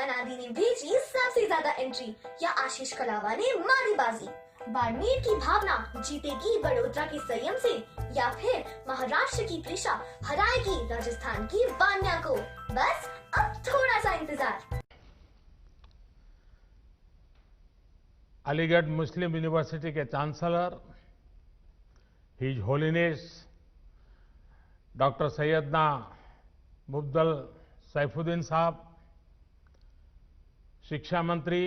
अनादि ने भेजी सबसे ज्यादा एंट्री या आशीष कलावा ने मारी बाजी? बाड़मेर की भावना जीतेगी बड़ोदरा के संयम से या फिर महाराष्ट्र की त्रिशा हराएगी राजस्थान की वान्या को? बस अब थोड़ा सा इंतजार। अलीगढ़ मुस्लिम यूनिवर्सिटी के chancellor his holiness doctor Syedna Mufaddal Saifuddin साहब, शिक्षा मंत्री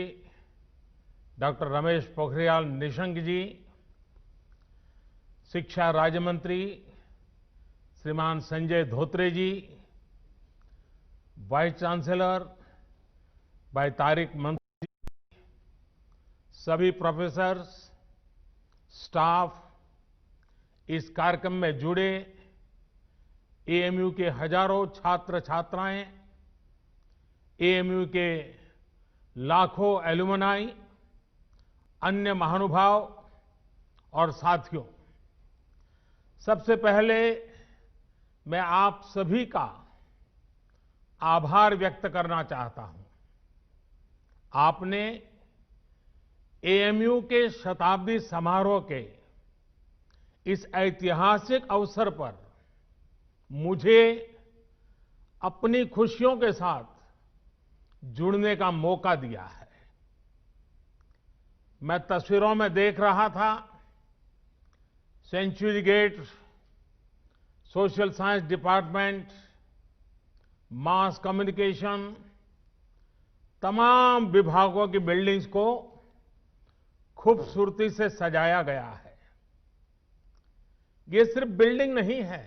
डॉक्टर रमेश पोखरियाल निशंक जी, शिक्षा राज्य मंत्री श्रीमान संजय धोत्रे जी, वाइस चांसलर भाई तारिक मंसूर जी, सभी प्रोफेसर्स, स्टाफ, इस कार्यक्रम में जुड़े एएमयू के हजारों छात्र छात्राएं, एएमयू के लाखों एलुमनाई, अन्य महानुभाव और साथियों, सबसे पहले मैं आप सभी का आभार व्यक्त करना चाहता हूं। आपने एएमयू के शताब्दी समारोह के इस ऐतिहासिक अवसर पर मुझे अपनी खुशियों के साथ जुड़ने का मौका दिया है। मैं तस्वीरों में देख रहा था century gate, social science department, mass communication, तमाम विभागों की बिल्डिंग्स को खूबसूरती से सजाया गया है। ये सिर्फ बिल्डिंग नहीं है,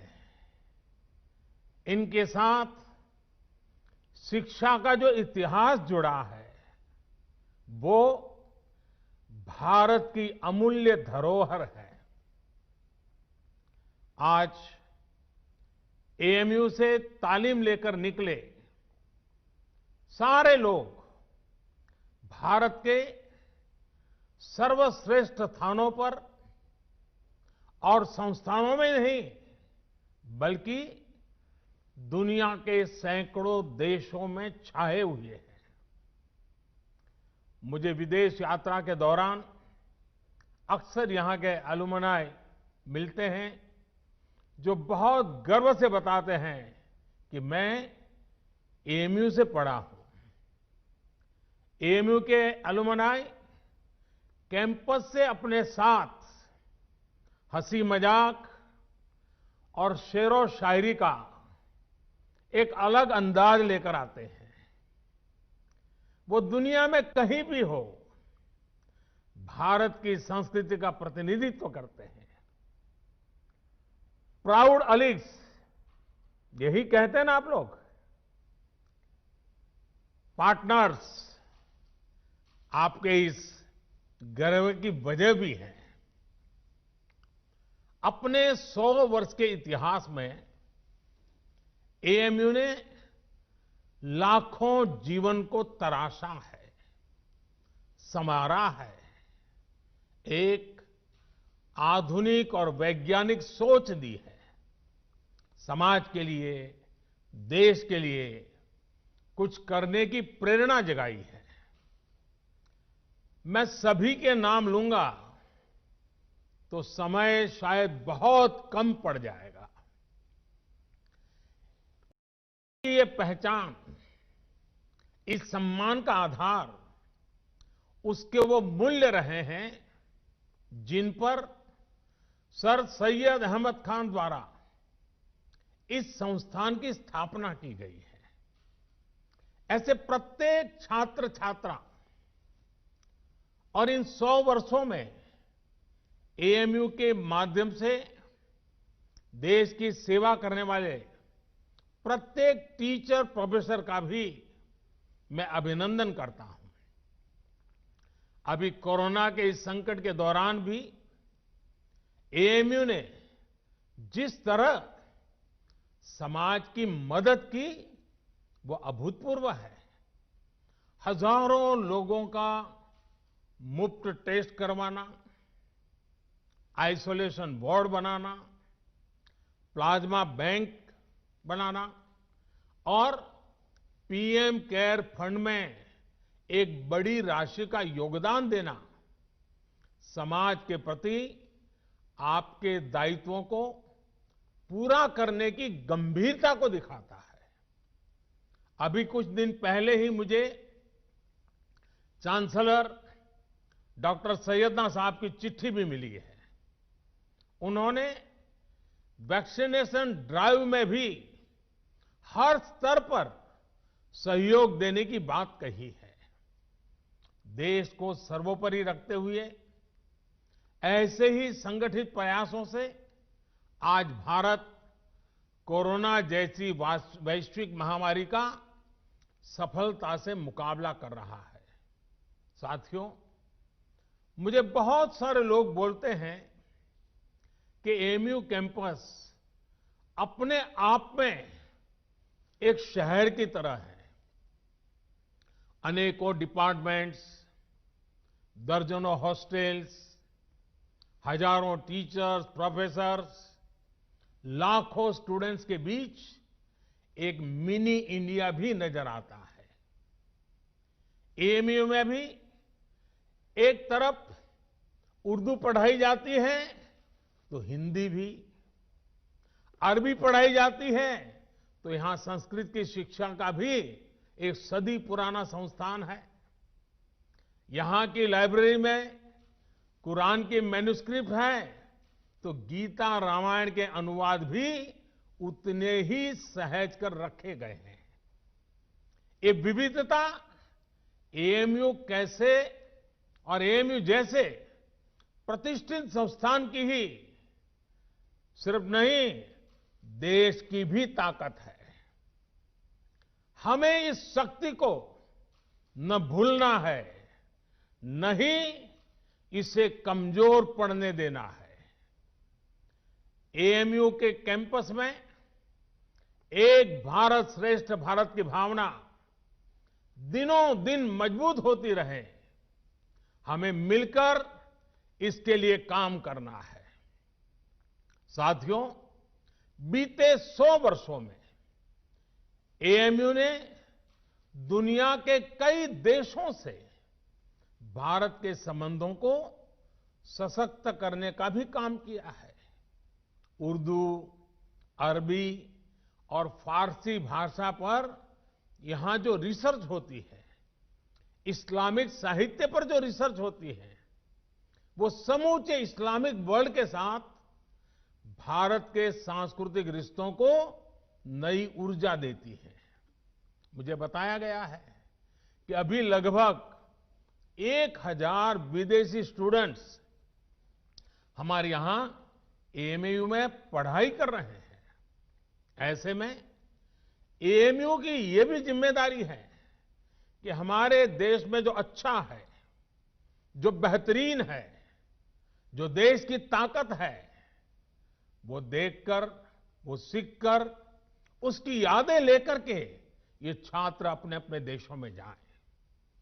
इनके साथ शिक्षा का जो इतिहास जुड़ा है वो भारत की अमूल्य धरोहर है। आज एएमयू से तालीम लेकर निकले सारे लोग भारत के सर्वश्रेष्ठ स्थानों पर और संस्थानों में नहीं बल्कि दुनिया के सैकड़ों देशों में छाए हुए हैं। मुझे विदेश यात्रा के दौरान अक्सर यहां के एलुमनाई मिलते हैं जो बहुत गर्व से बताते हैं कि मैं एएमयू से पढ़ा हूं। एएमयू के एलुमनाई कैंपस से अपने साथ हंसी मजाक और शेरो शायरी का एक अलग अंदाज लेकर आते हैं। वो दुनिया में कहीं भी हो भारत की संस्कृति का प्रतिनिधित्व करते हैं। प्राउड अलीग्स, यही कहते हैं ना आप लोग, पार्टनर्स, आपके इस गर्व की वजह भी है। अपने 100 वर्ष के इतिहास में एएमयू ने लाखों जीवन को तराशा है, संवारा है, एक आधुनिक और वैज्ञानिक सोच दी है, समाज के लिए, देश के लिए कुछ करने की प्रेरणा जगाई है। मैं सभी के नाम लूंगा तो समय शायद बहुत कम पड़ जाएगा। ये पहचान, इस सम्मान का आधार उसके वो मूल्य रहे हैं जिन पर सर सैयद अहमद खान द्वारा इस संस्थान की स्थापना की गई है। ऐसे प्रत्येक छात्र छात्रा और इन 100 वर्षों में एएमयू के माध्यम से देश की सेवा करने वाले प्रत्येक टीचर प्रोफेसर का भी मैं अभिनंदन करता हूं। अभी कोरोना के इस संकट के दौरान भी एएमयू ने जिस तरह समाज की मदद की वो अभूतपूर्व है। हजारों लोगों का मुफ्त टेस्ट करवाना, आइसोलेशन वार्ड बनाना, प्लाज्मा बैंक बनाना और पीएम केयर फंड में एक बड़ी राशि का योगदान देना समाज के प्रति आपके दायित्वों को पूरा करने की गंभीरता को दिखाता है। अभी कुछ दिन पहले ही मुझे चांसलर डॉक्टर सैयदना साहब की चिट्ठी भी मिली है। उन्होंने वैक्सीनेशन ड्राइव में भी हर स्तर पर सहयोग देने की बात कही है। देश को सर्वोपरि रखते हुए ऐसे ही संगठित प्रयासों से आज भारत कोरोना जैसी वैश्विक महामारी का सफलता से मुकाबला कर रहा है। साथियों, मुझे बहुत सारे लोग बोलते हैं कि एएमयू कैंपस अपने आप में एक शहर की तरह है। अनेकों डिपार्टमेंट्स, दर्जनों हॉस्टल्स, हजारों टीचर्स, प्रोफेसर्स, लाखों स्टूडेंट्स के बीच एक मिनी इंडिया भी नजर आता है। एएमयू में भी एक तरफ उर्दू पढ़ाई जाती है तो हिंदी भी, अरबी पढ़ाई जाती है तो यहां संस्कृत की शिक्षा का भी एक सदी पुराना संस्थान है। यहां की लाइब्रेरी में कुरान की मैन्युस्क्रिप्ट है तो गीता रामायण के अनुवाद भी उतने ही सहज कर रखे गए हैं। ये विविधता एएमयू कैसे और एएमयू जैसे प्रतिष्ठित संस्थान की ही सिर्फ नहीं, देश की भी ताकत है। हमें इस शक्ति को न भूलना है, न ही इसे कमजोर पड़ने देना है। एएमयू के कैंपस में एक भारत श्रेष्ठ भारत की भावना दिनों दिन मजबूत होती रहे, हमें मिलकर इसके लिए काम करना है। साथियों, बीते 100 वर्षों में एएमयू ने दुनिया के कई देशों से भारत के संबंधों को सशक्त करने का भी काम किया है। उर्दू, अरबी और फारसी भाषा पर यहां जो रिसर्च होती है, इस्लामिक साहित्य पर जो रिसर्च होती है, वो समूचे इस्लामिक वर्ल्ड के साथ भारत के सांस्कृतिक रिश्तों को नई ऊर्जा देती है। मुझे बताया गया है कि अभी लगभग 1000 विदेशी स्टूडेंट्स हमारे यहां एएमयू में पढ़ाई कर रहे हैं। ऐसे में एएमयू की ये भी जिम्मेदारी है कि हमारे देश में जो अच्छा है, जो बेहतरीन है, जो देश की ताकत है, वो देखकर, वो सीखकर, उसकी यादें लेकर के ये छात्र अपने अपने देशों में जाएं।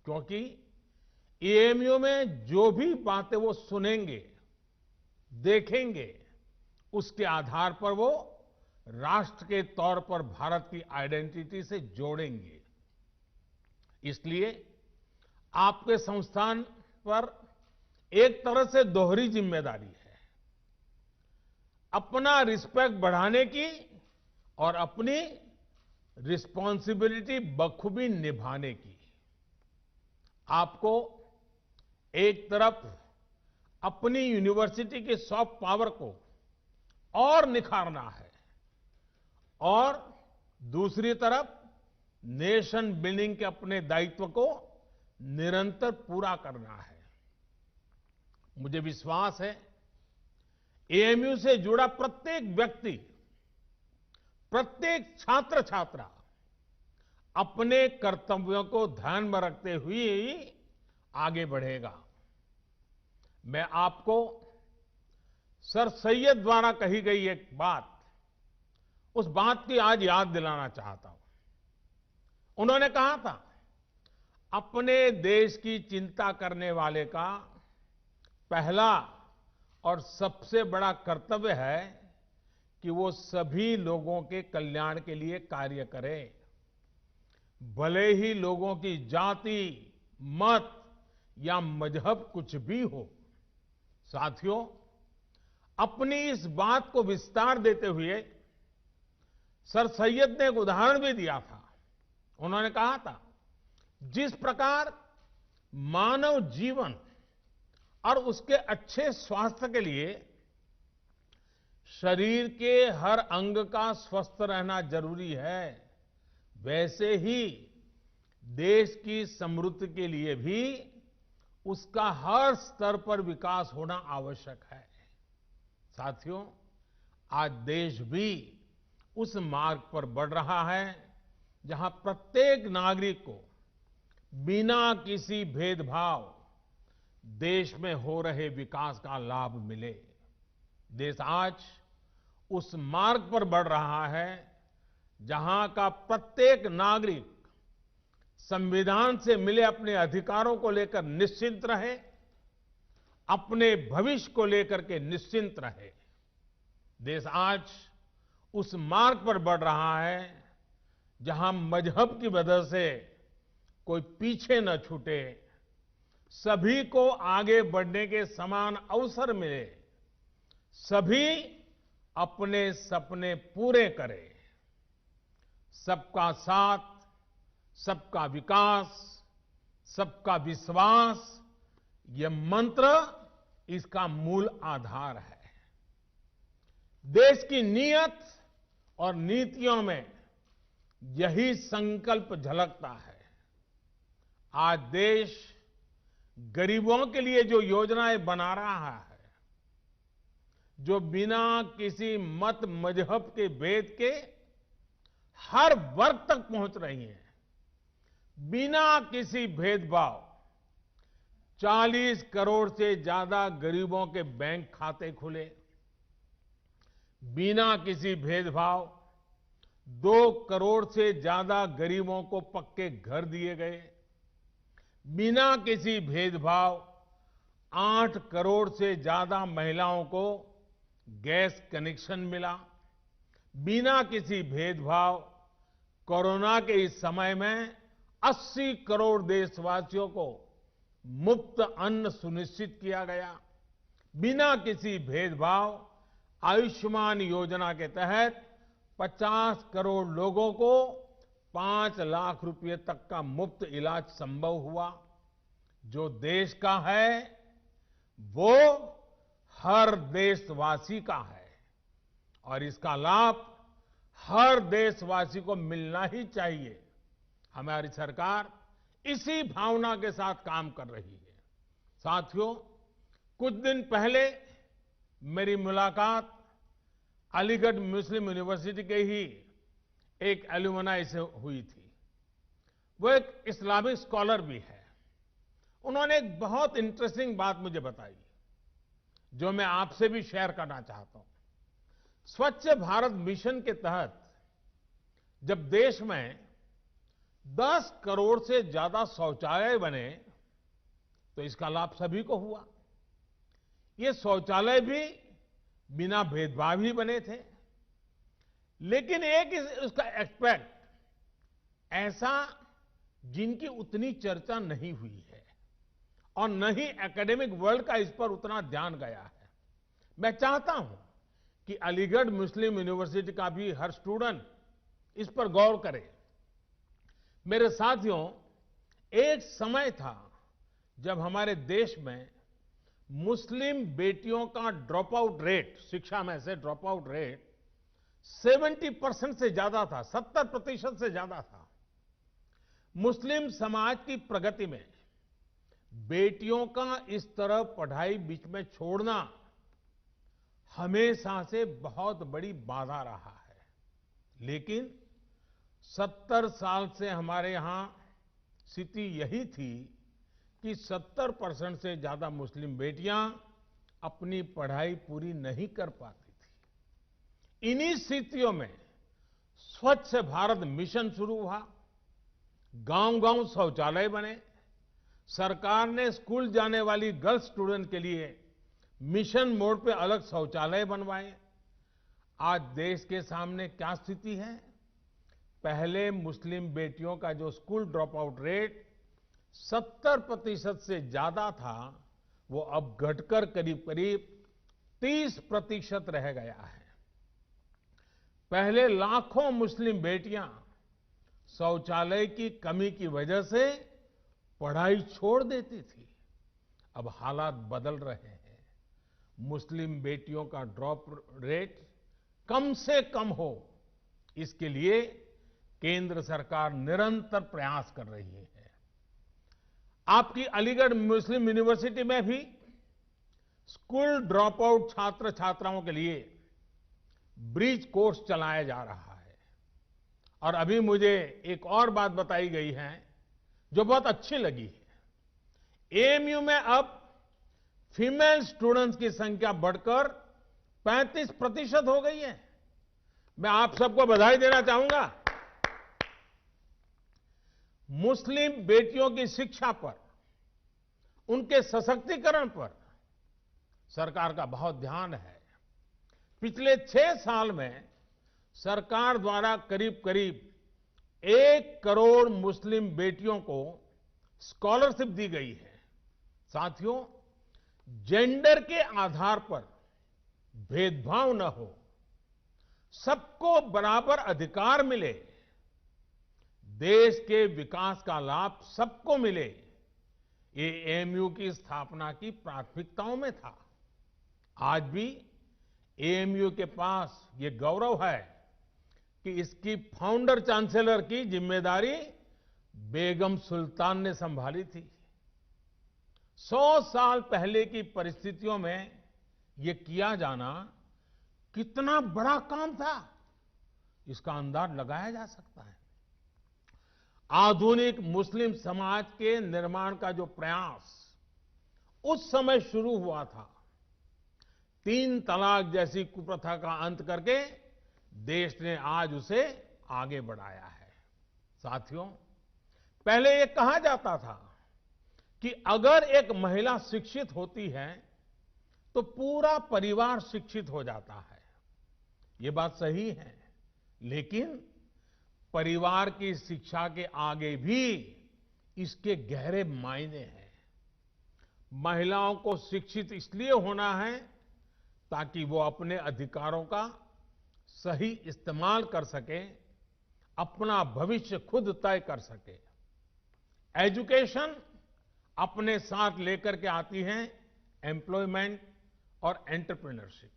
क्योंकि एएमयू में जो भी बातें वो सुनेंगे, देखेंगे, उसके आधार पर वो राष्ट्र के तौर पर भारत की आइडेंटिटी से जोड़ेंगे। इसलिए आपके संस्थान पर एक तरह से दोहरी जिम्मेदारी है, अपना रिस्पेक्ट बढ़ाने की और अपनी रिस्पॉन्सिबिलिटी बखूबी निभाने की। आपको एक तरफ अपनी यूनिवर्सिटी की सॉफ्ट पावर को और निखारना है और दूसरी तरफ नेशन बिल्डिंग के अपने दायित्व को निरंतर पूरा करना है। मुझे विश्वास है एएमयू से जुड़ा प्रत्येक व्यक्ति, प्रत्येक छात्र छात्रा अपने कर्तव्यों को ध्यान में रखते हुए ही आगे बढ़ेगा। मैं आपको सर सैयद द्वारा कही गई एक बात, उस बात की आज याद दिलाना चाहता हूं। उन्होंने कहा था, अपने देश की चिंता करने वाले का पहला और सबसे बड़ा कर्तव्य है कि वो सभी लोगों के कल्याण के लिए कार्य करे। भले ही लोगों की जाति, मत या मजहब कुछ भी हो। साथियों, अपनी इस बात को विस्तार देते हुए सर सैयद ने एक उदाहरण भी दिया था। उन्होंने कहा था, जिस प्रकार मानव जीवन और उसके अच्छे स्वास्थ्य के लिए शरीर के हर अंग का स्वस्थ रहना जरूरी है, वैसे ही देश की समृद्धि के लिए भी उसका हर स्तर पर विकास होना आवश्यक है। साथियों, आज देश भी उस मार्ग पर बढ़ रहा है जहां प्रत्येक नागरिक को बिना किसी भेदभाव देश में हो रहे विकास का लाभ मिले। देश आज उस मार्ग पर बढ़ रहा है जहां का प्रत्येक नागरिक संविधान से मिले अपने अधिकारों को लेकर निश्चिंत रहे, अपने भविष्य को लेकर के निश्चिंत रहे। देश आज उस मार्ग पर बढ़ रहा है जहां मजहब की वजह से कोई पीछे न छूटे, सभी को आगे बढ़ने के समान अवसर मिले, सभी अपने सपने पूरे करें। सबका साथ, सबका विकास, सबका विश्वास, यह मंत्र इसका मूल आधार है। देश की नीयत और नीतियों में यही संकल्प झलकता है। आज देश गरीबों के लिए जो योजनाएं बना रहा है, जो बिना किसी मत मजहब के भेद के हर वर्ग तक पहुंच रही हैं, बिना किसी भेदभाव 40 करोड़ से ज्यादा गरीबों के बैंक खाते खुले, बिना किसी भेदभाव 2 करोड़ से ज्यादा गरीबों को पक्के घर दिए गए, बिना किसी भेदभाव 8 करोड़ से ज्यादा महिलाओं को गैस कनेक्शन मिला, बिना किसी भेदभाव कोरोना के इस समय में 80 करोड़ देशवासियों को मुफ्त अन्न सुनिश्चित किया गया, बिना किसी भेदभाव आयुष्मान योजना के तहत 50 करोड़ लोगों को 5 लाख रुपए तक का मुफ्त इलाज संभव हुआ। जो देश का है वो हर देशवासी का है और इसका लाभ हर देशवासी को मिलना ही चाहिए। हमारी सरकार इसी भावना के साथ काम कर रही है। साथियों, कुछ दिन पहले मेरी मुलाकात अलीगढ़ मुस्लिम यूनिवर्सिटी के ही एक एल्यूमनाई से हुई थी। वो एक इस्लामिक स्कॉलर भी है। उन्होंने एक बहुत इंटरेस्टिंग बात मुझे बताई जो मैं आपसे भी शेयर करना चाहता हूं। स्वच्छ भारत मिशन के तहत जब देश में 10 करोड़ से ज्यादा शौचालय बने तो इसका लाभ सभी को हुआ। ये शौचालय भी बिना भेदभाव ही बने थे, लेकिन एक उसका एस्पेक्ट ऐसा जिनकी उतनी चर्चा नहीं हुई है और न ही एकेडमिक वर्ल्ड का इस पर उतना ध्यान गया है। मैं चाहता हूं कि अलीगढ़ मुस्लिम यूनिवर्सिटी का भी हर स्टूडेंट इस पर गौर करे। मेरे साथियों, एक समय था जब हमारे देश में मुस्लिम बेटियों का ड्रॉप आउट रेट, शिक्षा में से ड्रॉप आउट रेट 70% से ज्यादा था, 70% से ज्यादा था। मुस्लिम समाज की प्रगति में बेटियों का इस तरह पढ़ाई बीच में छोड़ना हमेशा से बहुत बड़ी बाधा रहा है। लेकिन 70 साल से हमारे यहां स्थिति यही थी कि 70% से ज्यादा मुस्लिम बेटियां अपनी पढ़ाई पूरी नहीं कर पाती थी। इन्हीं स्थितियों में स्वच्छ भारत मिशन शुरू हुआ, गांव-गांव शौचालय बने, सरकार ने स्कूल जाने वाली गर्ल्स स्टूडेंट के लिए मिशन मोड पे अलग शौचालय बनवाए। आज देश के सामने क्या स्थिति है? पहले मुस्लिम बेटियों का जो स्कूल ड्रॉप आउट रेट 70% से ज्यादा था, वो अब घटकर करीब करीब 30% रह गया है। पहले लाखों मुस्लिम बेटियां शौचालय की कमी की वजह से पढ़ाई छोड़ देती थी। अब हालात बदल रहे हैं। मुस्लिम बेटियों का ड्रॉप रेट कम से कम हो, इसके लिए केंद्र सरकार निरंतर प्रयास कर रही है। आपकी अलीगढ़ मुस्लिम यूनिवर्सिटी में भी स्कूल ड्रॉप आउट छात्र छात्राओं के लिए ब्रिज कोर्स चलाया जा रहा है। और अभी मुझे एक और बात बताई गई है जो बहुत अच्छी लगी है। एएमयू में अब फीमेल स्टूडेंट्स की संख्या बढ़कर 35% हो गई है। मैं आप सबको बधाई देना चाहूंगा। मुस्लिम बेटियों की शिक्षा पर, उनके सशक्तिकरण पर सरकार का बहुत ध्यान है। पिछले 6 साल में सरकार द्वारा करीब करीब 1 करोड़ मुस्लिम बेटियों को स्कॉलरशिप दी गई है। साथियों, जेंडर के आधार पर भेदभाव न हो, सबको बराबर अधिकार मिले, देश के विकास का लाभ सबको मिले, ये एएमयू की स्थापना की प्राथमिकताओं में था। आज भी एएमयू के पास ये गौरव है कि इसकी फाउंडर चांसलर की जिम्मेदारी बेगम सुल्तान ने संभाली थी। 100 साल पहले की परिस्थितियों में ये किया जाना कितना बड़ा काम था, इसका अंदाज लगाया जा सकता है। आधुनिक मुस्लिम समाज के निर्माण का जो प्रयास उस समय शुरू हुआ था, 3 तलाक जैसी कुप्रथा का अंत करके देश ने आज उसे आगे बढ़ाया है। साथियों, पहले ये कहा जाता था कि अगर एक महिला शिक्षित होती है तो पूरा परिवार शिक्षित हो जाता है। ये बात सही है, लेकिन परिवार की शिक्षा के आगे भी इसके गहरे मायने हैं। महिलाओं को शिक्षित इसलिए होना है ताकि वो अपने अधिकारों का सही इस्तेमाल कर सके, अपना भविष्य खुद तय कर सके। एजुकेशन अपने साथ लेकर के आती है एम्प्लॉयमेंट और एंटरप्रेन्योरशिप।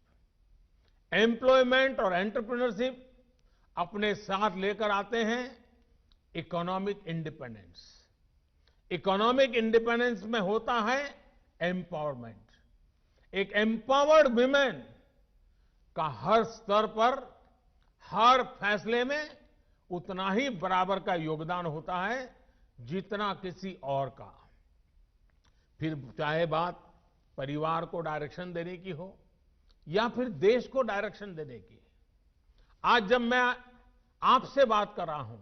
एम्प्लॉयमेंट और एंटरप्रेन्योरशिप अपने साथ लेकर आते हैं इकोनॉमिक इंडिपेंडेंस। इकोनॉमिक इंडिपेंडेंस में होता है एम्पावरमेंट। एक एम्पावर्ड वुमेन का हर स्तर पर, हर फैसले में उतना ही बराबर का योगदान होता है जितना किसी और का। फिर चाहे बात परिवार को डायरेक्शन देने की हो या फिर देश को डायरेक्शन देने की। आज जब मैं आपसे बात कर रहा हूं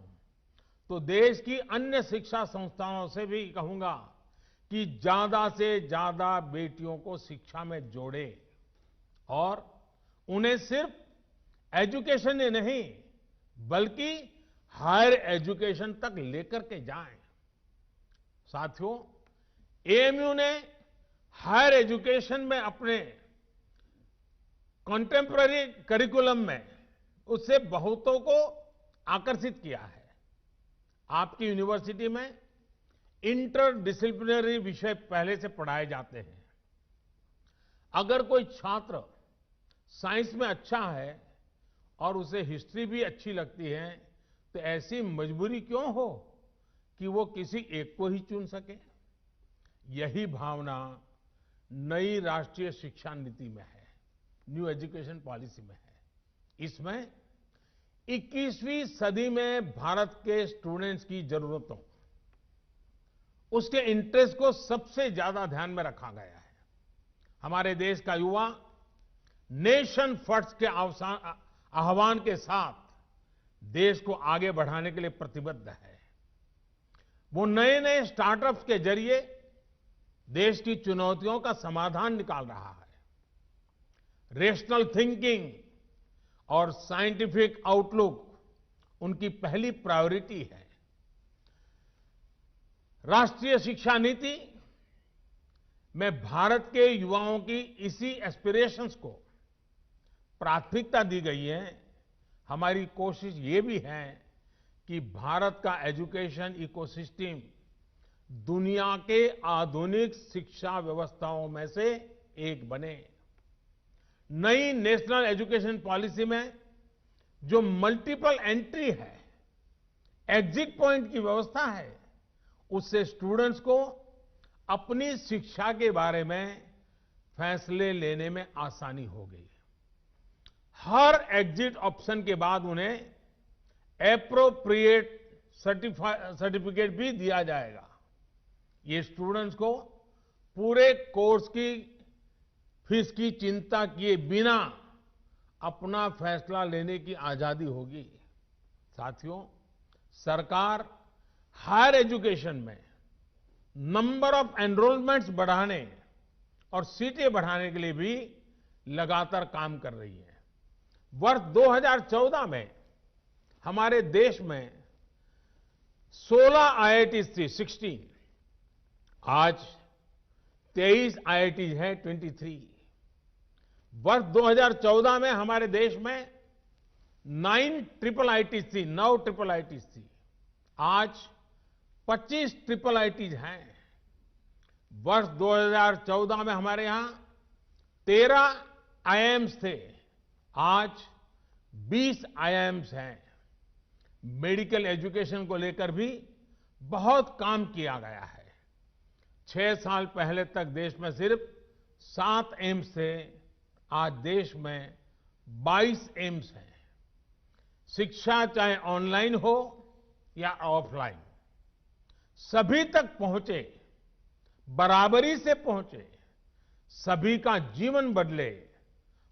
तो देश की अन्य शिक्षा संस्थाओं से भी कहूंगा कि ज्यादा से ज्यादा बेटियों को शिक्षा में जोड़े और उन्हें सिर्फ एजुकेशन ही नहीं बल्कि हायर एजुकेशन तक लेकर के जाएं। साथियों, एएमयू ने हायर एजुकेशन में अपने कंटेम्पररी करिकुलम में उससे बहुतों को आकर्षित किया है। आपकी यूनिवर्सिटी में इंटर डिसिप्लिनरी विषय पहले से पढ़ाए जाते हैं। अगर कोई छात्र साइंस में अच्छा है और उसे हिस्ट्री भी अच्छी लगती है तो ऐसी मजबूरी क्यों हो कि वो किसी एक को ही चुन सके। यही भावना नई राष्ट्रीय शिक्षा नीति में है, न्यू एजुकेशन पॉलिसी में है। इसमें 21वीं सदी में भारत के स्टूडेंट्स की जरूरतों, उसके इंटरेस्ट को सबसे ज्यादा ध्यान में रखा गया है। हमारे देश का युवा नेशन फर्स्ट के आह्वान के साथ देश को आगे बढ़ाने के लिए प्रतिबद्ध है। वो नए नए स्टार्टअप्स के जरिए देश की चुनौतियों का समाधान निकाल रहा है। रेशनल थिंकिंग और साइंटिफिक आउटलुक उनकी पहली प्रायोरिटी है। राष्ट्रीय शिक्षा नीति में भारत के युवाओं की इसी एस्पिरेशंस को प्राथमिकता दी गई है। हमारी कोशिश ये भी है कि भारत का एजुकेशन इकोसिस्टम दुनिया के आधुनिक शिक्षा व्यवस्थाओं में से एक बने। नई नेशनल एजुकेशन पॉलिसी में जो मल्टीपल एंट्री है, एग्जिट पॉइंट की व्यवस्था है, उससे स्टूडेंट्स को अपनी शिक्षा के बारे में फैसले लेने में आसानी हो गई। हर एग्जिट ऑप्शन के बाद उन्हें एप्रोप्रिएट सर्टिफिकेट भी दिया जाएगा। ये स्टूडेंट्स को पूरे कोर्स की फीस की चिंता किए बिना अपना फैसला लेने की आजादी होगी। साथियों, सरकार हायर एजुकेशन में नंबर ऑफ एनरोलमेंट्स बढ़ाने और सीटें बढ़ाने के लिए भी लगातार काम कर रही है। वर्ष 2014 में हमारे देश में 16 आईआईटीज थी, 16। आज 23 आईआईटीज हैं, 23। वर्ष 2014 में हमारे देश में 9 ट्रिपल आईटीज थी, 9 ट्रिपल आईटीज थी। आज 25 ट्रिपल आईटीज हैं। वर्ष 2014 में हमारे यहां 13 आईआईएम्स थे, आज 20 आईआईएम्स हैं। मेडिकल एजुकेशन को लेकर भी बहुत काम किया गया है। 6 साल पहले तक देश में सिर्फ 7 एम्स थे, आज देश में 22 एम्स हैं। शिक्षा चाहे ऑनलाइन हो या ऑफलाइन, सभी तक पहुंचे, बराबरी से पहुंचे, सभी का जीवन बदले,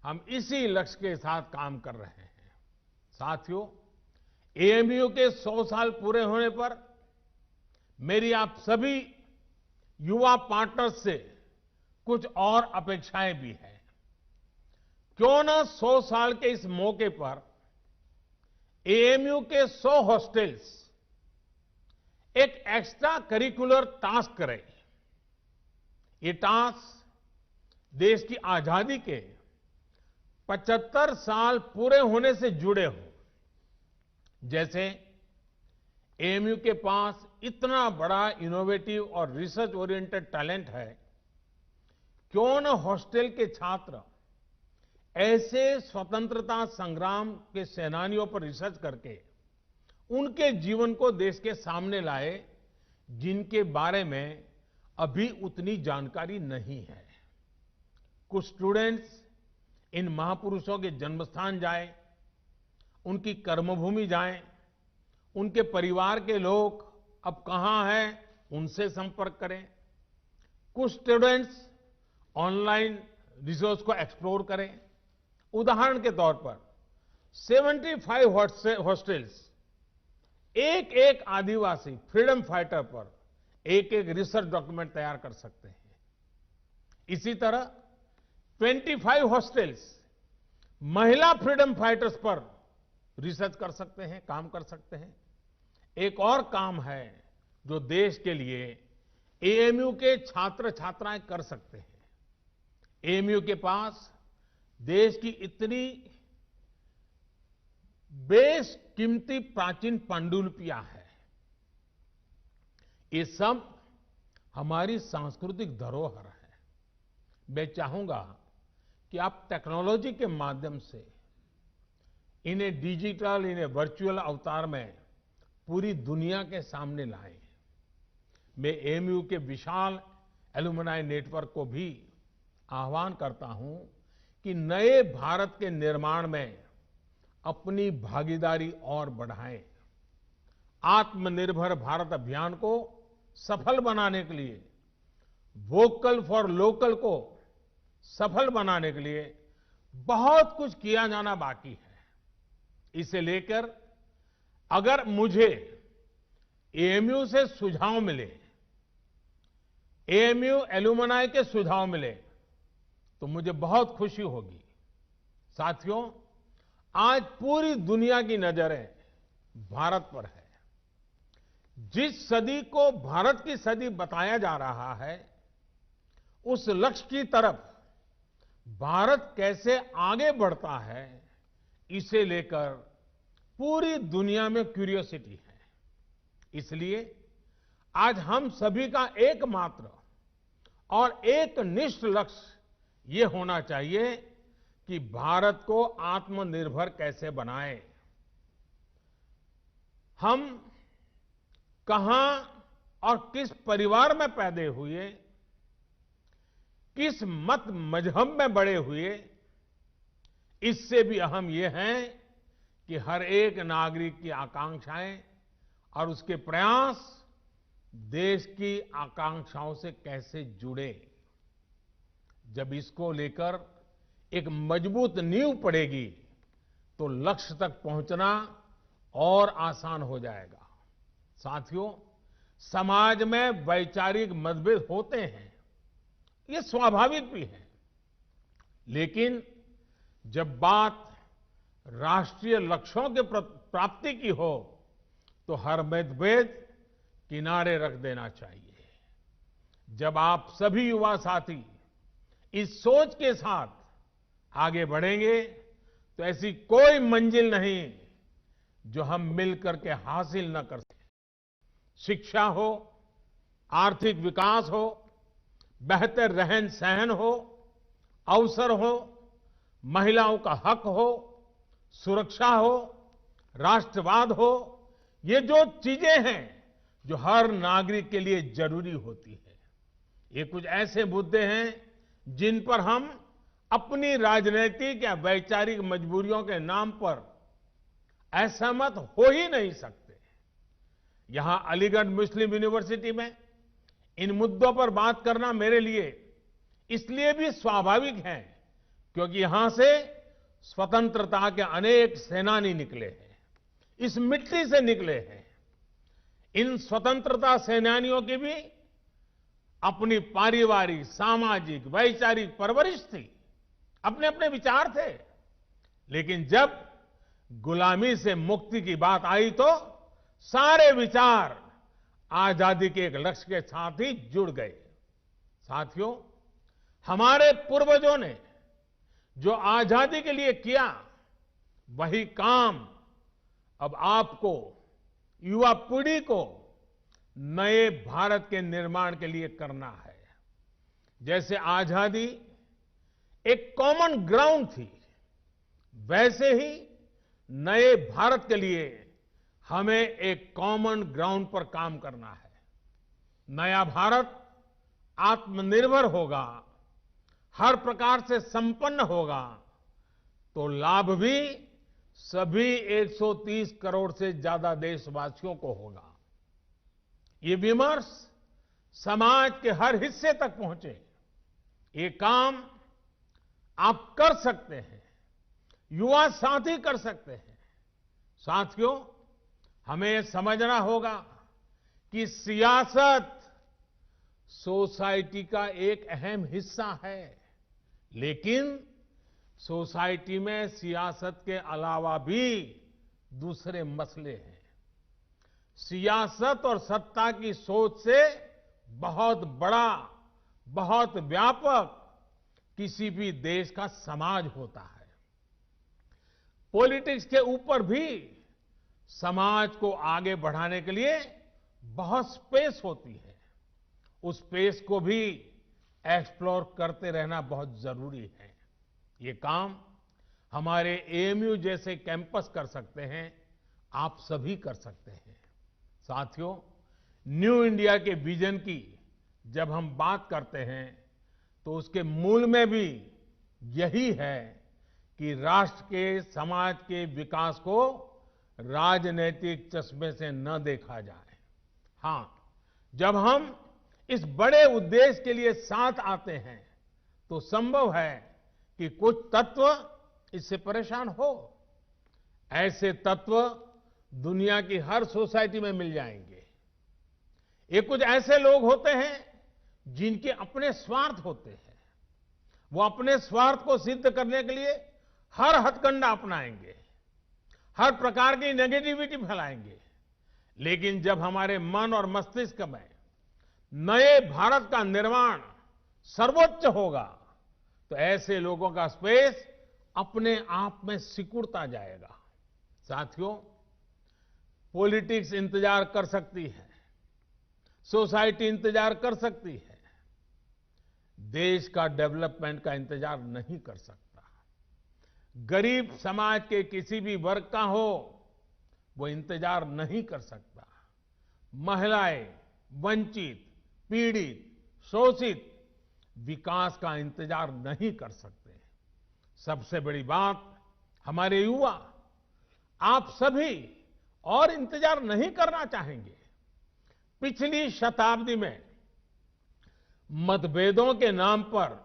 हम इसी लक्ष्य के साथ काम कर रहे हैं। साथियों, एएमयू के 100 साल पूरे होने पर मेरी आप सभी युवा पार्टनर्स से कुछ और अपेक्षाएं भी हैं। क्यों ना 100 साल के इस मौके पर एएमयू के 100 हॉस्टल्स एक एक्स्ट्रा करिकुलर टास्क करें। ये टास्क देश की आजादी के 75 साल पूरे होने से जुड़े हो। जैसे एएमयू के पास इतना बड़ा इनोवेटिव और रिसर्च ओरिएंटेड टैलेंट है, क्यों न हॉस्टल के छात्र ऐसे स्वतंत्रता संग्राम के सेनानियों पर रिसर्च करके उनके जीवन को देश के सामने लाए, जिनके बारे में अभी उतनी जानकारी नहीं है। कुछ स्टूडेंट्स इन महापुरुषों के जन्मस्थान जाएं, उनकी कर्मभूमि जाएं, उनके परिवार के लोग अब कहां हैं, उनसे संपर्क करें। कुछ स्टूडेंट्स ऑनलाइन रिसोर्स को एक्सप्लोर करें। उदाहरण के तौर पर 75 हॉस्टल्स एक एक आदिवासी फ्रीडम फाइटर पर एक एक रिसर्च डॉक्यूमेंट तैयार कर सकते हैं। इसी तरह 25 हॉस्टल्स महिला फ्रीडम फाइटर्स पर रिसर्च कर सकते हैं, काम कर सकते हैं। एक और काम है जो देश के लिए एएमयू के छात्र छात्राएं कर सकते हैं। एएमयू के पास देश की इतनी बेशकीमती प्राचीन पांडुलिपियां हैं। ये सब हमारी सांस्कृतिक धरोहर है। मैं चाहूंगा कि आप टेक्नोलॉजी के माध्यम से इन्हें डिजिटल, इन्हें वर्चुअल अवतार में पूरी दुनिया के सामने लाएं। मैं एएमयू के विशाल एलुमनाई नेटवर्क को भी आह्वान करता हूं कि नए भारत के निर्माण में अपनी भागीदारी और बढ़ाएं। आत्मनिर्भर भारत अभियान को सफल बनाने के लिए, वोकल फॉर लोकल को सफल बनाने के लिए बहुत कुछ किया जाना बाकी है। इसे लेकर अगर मुझे एएमयू से सुझाव मिले, एएमयू एलुमनाई के सुझाव मिले, तो मुझे बहुत खुशी होगी। साथियों, आज पूरी दुनिया की नजरें भारत पर है। जिस सदी को भारत की सदी बताया जा रहा है, उस लक्ष्य की तरफ भारत कैसे आगे बढ़ता है, इसे लेकर पूरी दुनिया में क्यूरियोसिटी है। इसलिए आज हम सभी का एकमात्र और एक निष्ठ लक्ष्य ये होना चाहिए कि भारत को आत्मनिर्भर कैसे बनाएं। हम कहां और किस परिवार में पैदा हुए, किस मत मजहब में बड़े हुए, इससे भी अहम यह है कि हर एक नागरिक की आकांक्षाएं और उसके प्रयास देश की आकांक्षाओं से कैसे जुड़े। जब इसको लेकर एक मजबूत नींव पड़ेगी तो लक्ष्य तक पहुंचना और आसान हो जाएगा। साथियों, समाज में वैचारिक मतभेद होते हैं, ये स्वाभाविक भी है, लेकिन जब बात राष्ट्रीय लक्ष्यों के प्राप्ति की हो तो हर मतभेद किनारे रख देना चाहिए। जब आप सभी युवा साथी इस सोच के साथ आगे बढ़ेंगे तो ऐसी कोई मंजिल नहीं जो हम मिलकर के हासिल न कर सकें। शिक्षा हो, आर्थिक विकास हो, बेहतर रहन सहन हो, अवसर हो, महिलाओं का हक हो, सुरक्षा हो, राष्ट्रवाद हो, ये जो चीजें हैं जो हर नागरिक के लिए जरूरी होती है, ये कुछ ऐसे मुद्दे हैं जिन पर हम अपनी राजनीतिक या वैचारिक मजबूरियों के नाम पर असहमत हो ही नहीं सकते। यहां अलीगढ़ मुस्लिम यूनिवर्सिटी में इन मुद्दों पर बात करना मेरे लिए इसलिए भी स्वाभाविक है क्योंकि यहां से स्वतंत्रता के अनेक सेनानी निकले हैं, इस मिट्टी से निकले हैं। इन स्वतंत्रता सेनानियों की भी अपनी पारिवारिक, सामाजिक, वैचारिक परवरिश थी, अपने अपने विचार थे, लेकिन जब गुलामी से मुक्ति की बात आई तो सारे विचार आजादी के एक लक्ष्य के साथ ही जुड़ गए। साथियों, हमारे पूर्वजों ने जो आजादी के लिए किया, वही काम अब आपको, युवा पीढ़ी को नए भारत के निर्माण के लिए करना है। जैसे आजादी एक कॉमन ग्राउंड थी, वैसे ही नए भारत के लिए हमें एक कॉमन ग्राउंड पर काम करना है। नया भारत आत्मनिर्भर होगा, हर प्रकार से संपन्न होगा, तो लाभ भी सभी 130 करोड़ से ज्यादा देशवासियों को होगा। ये विमर्श समाज के हर हिस्से तक पहुंचे, ये काम आप कर सकते हैं, युवा साथी कर सकते हैं। साथियों, हमें यह समझना होगा कि सियासत सोसाइटी का एक अहम हिस्सा है, लेकिन सोसाइटी में सियासत के अलावा भी दूसरे मसले हैं। सियासत और सत्ता की सोच से बहुत बड़ा, बहुत व्यापक किसी भी देश का समाज होता है। पॉलिटिक्स के ऊपर भी समाज को आगे बढ़ाने के लिए बहुत स्पेस होती है। उस स्पेस को भी एक्सप्लोर करते रहना बहुत जरूरी है। ये काम हमारे एएमयू जैसे कैंपस कर सकते हैं, आप सभी कर सकते हैं। साथियों, न्यू इंडिया के विजन की जब हम बात करते हैं तो उसके मूल में भी यही है कि राष्ट्र के, समाज के विकास को राजनीतिक चश्मे से न देखा जाए। हां, जब हम इस बड़े उद्देश्य के लिए साथ आते हैं तो संभव है कि कुछ तत्व इससे परेशान हो। ऐसे तत्व दुनिया की हर सोसाइटी में मिल जाएंगे। ये कुछ ऐसे लोग होते हैं जिनके अपने स्वार्थ होते हैं, वो अपने स्वार्थ को सिद्ध करने के लिए हर हथकंडा अपनाएंगे, हर प्रकार की नेगेटिविटी फैलाएंगे। लेकिन जब हमारे मन और मस्तिष्क में नए भारत का निर्माण सर्वोच्च होगा तो ऐसे लोगों का स्पेस अपने आप में सिकुड़ता जाएगा। साथियों, पॉलिटिक्स इंतजार कर सकती है, सोसाइटी इंतजार कर सकती है, देश का डेवलपमेंट का इंतजार नहीं कर सकता। गरीब समाज के किसी भी वर्ग का हो वो इंतजार नहीं कर सकता। महिलाएं, वंचित, पीड़ित, शोषित विकास का इंतजार नहीं कर सकते। सबसे बड़ी बात, हमारे युवा, आप सभी और इंतजार नहीं करना चाहेंगे। पिछली शताब्दी में मतभेदों के नाम पर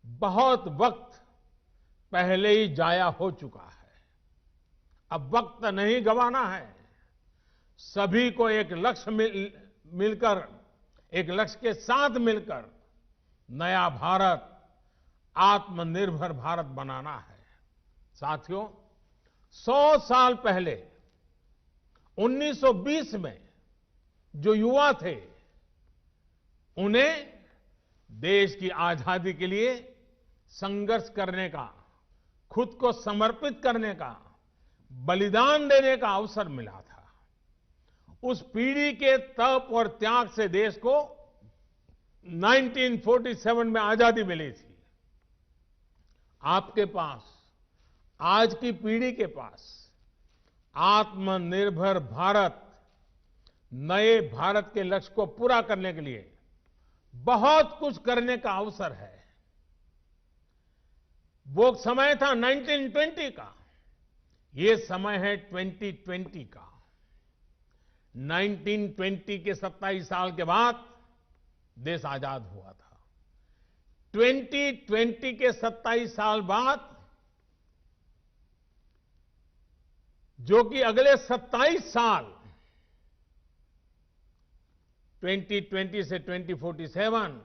बहुत वक्त पहले ही जाया हो चुका है। अब वक्त नहीं गंवाना है। सभी को एक लक्ष्य मिलकर, एक लक्ष्य के साथ मिलकर नया भारत, आत्मनिर्भर भारत बनाना है। साथियों, 100 साल पहले 1920 में जो युवा थे, उन्हें देश की आजादी के लिए संघर्ष करने का, खुद को समर्पित करने का, बलिदान देने का अवसर मिला था। उस पीढ़ी के तप और त्याग से देश को 1947 में आजादी मिली थी। आपके पास, आज की पीढ़ी के पास आत्मनिर्भर भारत, नए भारत के लक्ष्य को पूरा करने के लिए बहुत कुछ करने का अवसर है। वो समय था 1920 का, ये समय है 2020 का। 1920 के 27 साल के बाद देश आजाद हुआ था। 2020 के 27 साल बाद, जो कि अगले 27 साल 2020 से 2047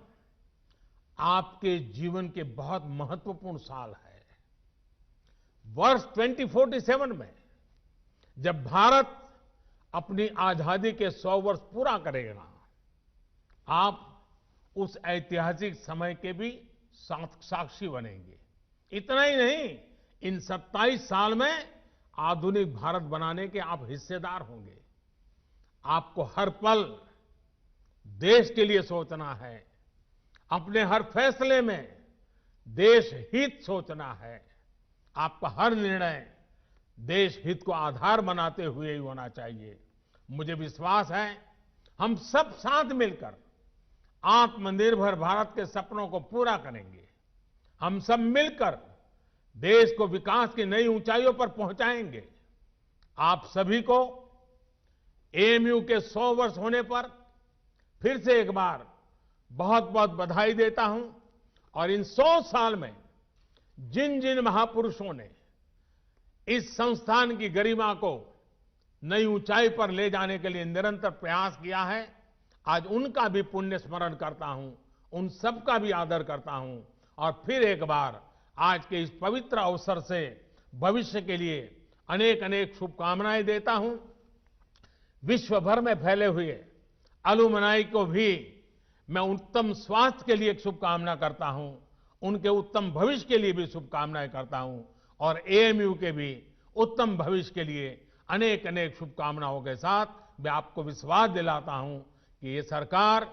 आपके जीवन के बहुत महत्वपूर्ण साल है। वर्ष 2047 में जब भारत अपनी आजादी के 100 वर्ष पूरा करेगा, आप उस ऐतिहासिक समय के भी साक्षी बनेंगे। इतना ही नहीं, इन 27 साल में आधुनिक भारत बनाने के आप हिस्सेदार होंगे। आपको हर पल देश के लिए सोचना है, अपने हर फैसले में देश हित सोचना है। आपका हर निर्णय देश हित को आधार बनाते हुए ही होना चाहिए। मुझे विश्वास है, हम सब साथ मिलकर आत्मनिर्भर भारत के सपनों को पूरा करेंगे। हम सब मिलकर देश को विकास की नई ऊंचाइयों पर पहुंचाएंगे। आप सभी को एएमयू के 100 वर्ष होने पर फिर से एक बार बहुत बहुत बधाई देता हूं। और इन 100 साल में जिन जिन महापुरुषों ने इस संस्थान की गरिमा को नई ऊंचाई पर ले जाने के लिए निरंतर प्रयास किया है, आज उनका भी पुण्य स्मरण करता हूं, उन सबका भी आदर करता हूं। और फिर एक बार आज के इस पवित्र अवसर से भविष्य के लिए अनेक अनेक शुभकामनाएं देता हूं। विश्व भर में फैले हुए अलुमनाई को भी मैं उत्तम स्वास्थ्य के लिए एक शुभकामना करता हूं, उनके उत्तम भविष्य के लिए भी शुभकामनाएं करता हूं। और एएमयू के भी उत्तम भविष्य के लिए अनेक अनेक शुभकामनाओं के साथ मैं आपको विश्वास दिलाता हूं कि ये सरकार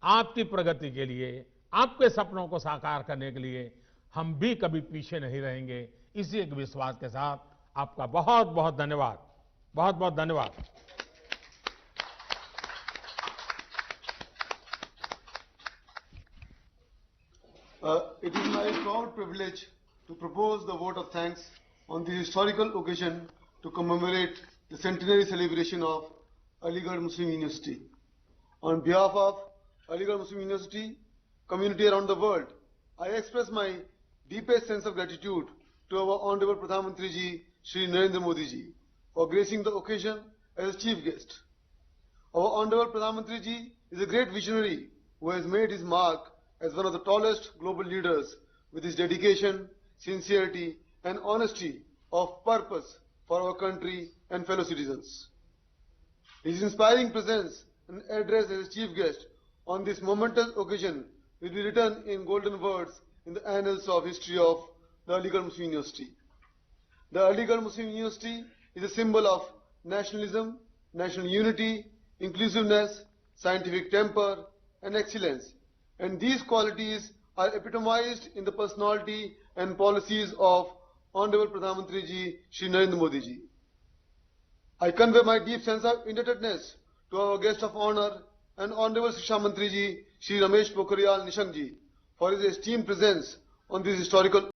आपकी प्रगति के लिए, आपके सपनों को साकार करने के लिए हम भी कभी पीछे नहीं रहेंगे। इसी एक विश्वास के साथ आपका बहुत बहुत धन्यवाद। बहुत बहुत धन्यवाद। It is my proud privilege to propose the vote of thanks on the historical occasion to commemorate the centenary celebration of Aligarh Muslim University. On behalf of Aligarh Muslim University community around the world, I express my deepest sense of gratitude to our Honorable Pradhan Mantri Ji, Shri Narendra Modi Ji, for gracing the occasion as a chief guest. Our Honorable Pradhan Mantri Ji is a great visionary who has made his mark as one of the tallest global leaders with his dedication, sincerity and honesty of purpose for our country and fellow citizens. His inspiring presence and address as chief guest on this momentous occasion will be written in golden words in the annals of history of the Aligarh Muslim University. The Aligarh Muslim University is a symbol of nationalism, national unity, inclusiveness, scientific temper, and excellence. And these qualities are epitomized in the personality and policies of Honorable Pradhan Mantri Ji, Shri Narendra Modi Ji. I convey my deep sense of indebtedness to our guest of honor and Honorable Shiksha Mantri Ji, Shri Ramesh Pokhriyal Nishank Ji, for his esteemed presence on this historical